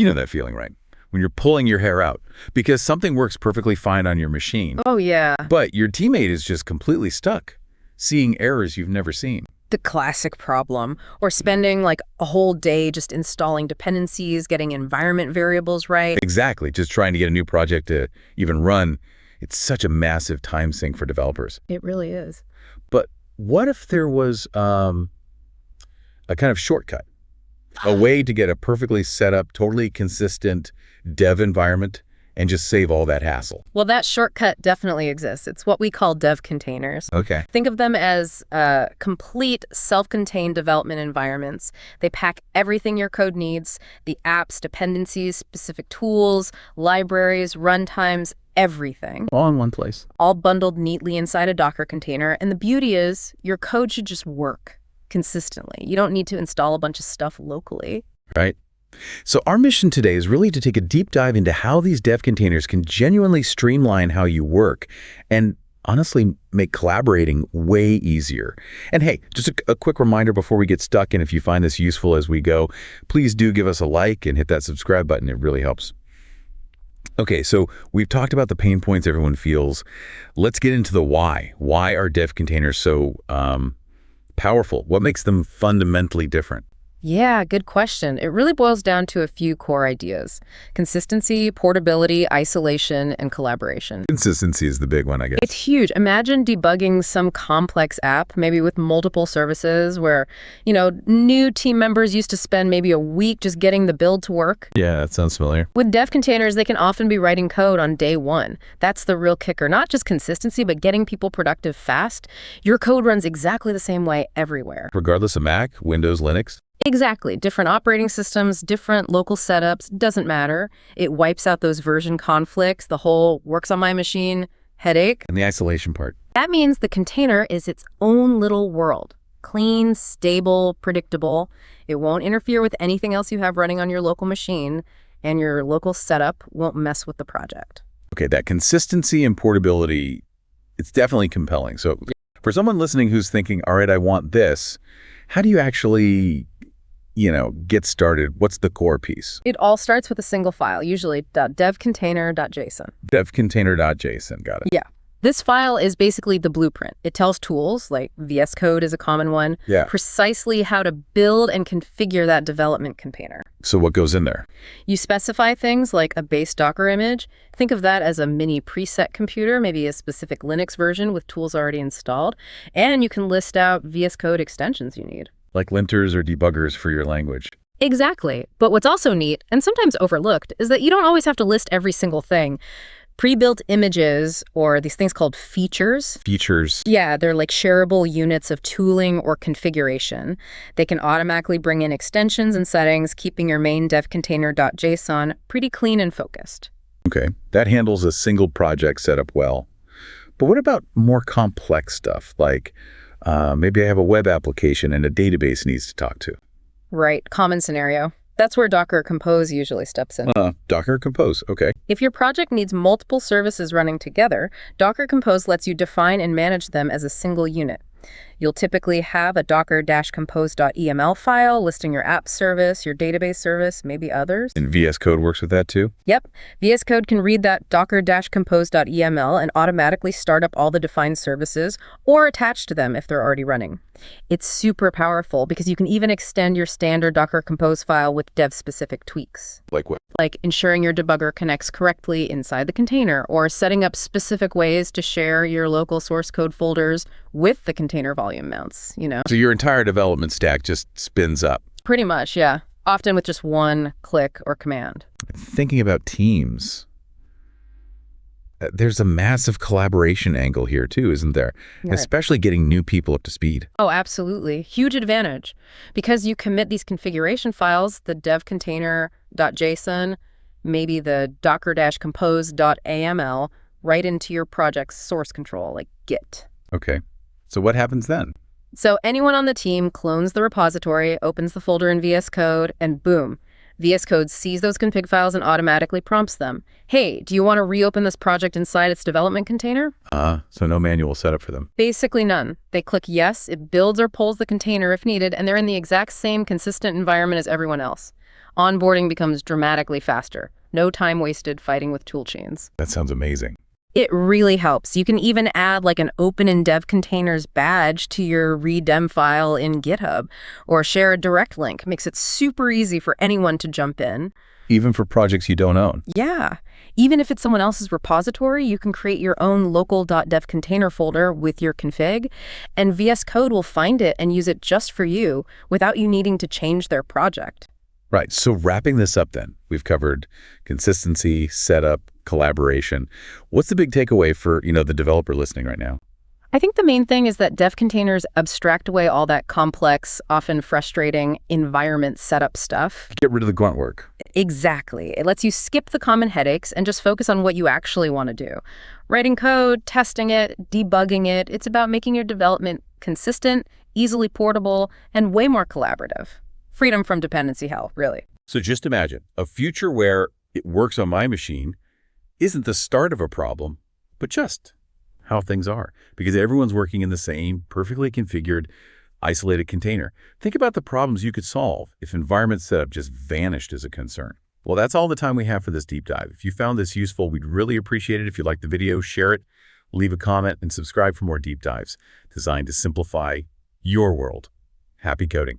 You know that feeling, right? When you're pulling your hair out because something works perfectly fine on your machine, Oh, yeah. but your teammate is just completely stuck, seeing errors you've never seen. The classic problem. Or spending like a whole day just installing dependencies, getting environment variables right. Exactly. Just trying to get a new project to even run. It's such a massive time sink for developers. It really is. But what if there was a kind of shortcut, a way to get a perfectly set up, totally consistent dev environment and just save all that hassle? Well, that shortcut definitely exists. It's what we call dev containers. Okay. Think of them as complete self-contained development environments. They pack everything your code needs, the apps, dependencies, specific tools, libraries, runtimes, everything. All in one place. All bundled neatly inside a Docker container. And the beauty is your code should just work consistently. You don't need to install a bunch of stuff locally. Right. So our mission today is really to take a deep dive into how these dev containers can genuinely streamline how you work and honestly make collaborating way easier. And hey, just a quick reminder before we get stuck, and if you find this useful as we go, please do give us a like and hit that subscribe button. It really helps. Okay, so we've talked about the pain points everyone feels. Let's get into the why. Why are dev containers so powerful? What makes them fundamentally different? Yeah, good question. It really boils down to a few core ideas: consistency, portability, isolation, and collaboration. Consistency is the big one, I guess. It's huge. Imagine debugging some complex app, maybe with multiple services where, new team members used to spend maybe a week just getting the build to work. Yeah, that sounds familiar. With dev containers, they can often be writing code on day one. That's the real kicker. Not just consistency, but getting people productive fast. Your code runs exactly the same way everywhere. Regardless of Mac, Windows, Linux? Exactly. Different operating systems, different local setups, doesn't matter. It wipes out those version conflicts, the whole works on my machine headache. And the isolation part. That means the container is its own little world. Clean, stable, predictable. It won't interfere with anything else you have running on your local machine, and your local setup won't mess with the project. Okay, that consistency and portability, it's definitely compelling. So for someone listening who's thinking, all right, I want this, how do you actually get started? What's the core piece? It all starts with a single file, usually devcontainer.json. Devcontainer.json, got it. Yeah. This file is basically the blueprint. It tells tools, like VS Code is a common one, precisely how to build and configure that development container. So what goes in there? You specify things like a base Docker image. Think of that as a mini preset computer, maybe a specific Linux version with tools already installed. And you can list out VS Code extensions you need. Like linters or debuggers for your language. Exactly. But what's also neat, and sometimes overlooked, is that you don't always have to list every single thing. Pre-built images, or these things called features. Features. Yeah, they're like shareable units of tooling or configuration. They can automatically bring in extensions and settings, keeping your main devcontainer.json pretty clean and focused. Okay, that handles a single project setup well. But what about more complex stuff, like maybe I have a web application and a database needs to talk to? Right, common scenario. That's where Docker Compose usually steps in. Docker Compose, okay. If your project needs multiple services running together, Docker Compose lets you define and manage them as a single unit. You'll typically have a docker-compose.eml file listing your app service, your database service, maybe others. And VS Code works with that too? Yep. VS Code can read that docker-compose.eml and automatically start up all the defined services or attach to them if they're already running. It's super powerful because you can even extend your standard Docker Compose file with dev-specific tweaks. Like what? Like ensuring your debugger connects correctly inside the container, or setting up specific ways to share your local source code folders with the container volume mounts, So your entire development stack just spins up. Pretty much, yeah. Often with just one click or command. Thinking about teams, there's a massive collaboration angle here too, isn't there? Right. Especially getting new people up to speed. Oh, absolutely. Huge advantage. Because you commit these configuration files, the devcontainer.json, maybe the docker-compose.aml, right into your project's source control, like Git. Okay. So what happens then? So anyone on the team clones the repository, opens the folder in VS Code, and boom, VS Code sees those config files and automatically prompts them. Hey, do you want to reopen this project inside its development container? So no manual setup for them. Basically none. They click yes, it builds or pulls the container if needed, and they're in the exact same consistent environment as everyone else. Onboarding becomes dramatically faster. No time wasted fighting with tool chains. That sounds amazing. It really helps. You can even add like an open in dev containers badge to your redem file in GitHub, or share a direct link. Makes it super easy for anyone to jump in. Even for projects you don't own. Yeah. Even if it's someone else's repository, you can create your own local.devcontainer folder with your config, and VS Code will find it and use it just for you without you needing to change their project. Right. So wrapping this up then, we've covered consistency, setup, collaboration. What's the big takeaway for, the developer listening right now? I think the main thing is that dev containers abstract away all that complex, often frustrating environment setup stuff. Get rid of the grunt work. Exactly. It lets you skip the common headaches and just focus on what you actually want to do. Writing code, testing it, debugging it. It's about making your development consistent, easily portable, and way more collaborative. Freedom from dependency hell, really. So just imagine a future where it works on my machine isn't the start of a problem, but just how things are, because everyone's working in the same perfectly configured, isolated container. Think about the problems you could solve if environment setup just vanished as a concern. Well, that's all the time we have for this deep dive. If you found this useful, we'd really appreciate it. If you liked the video, share it, leave a comment, and subscribe for more deep dives designed to simplify your world. Happy coding.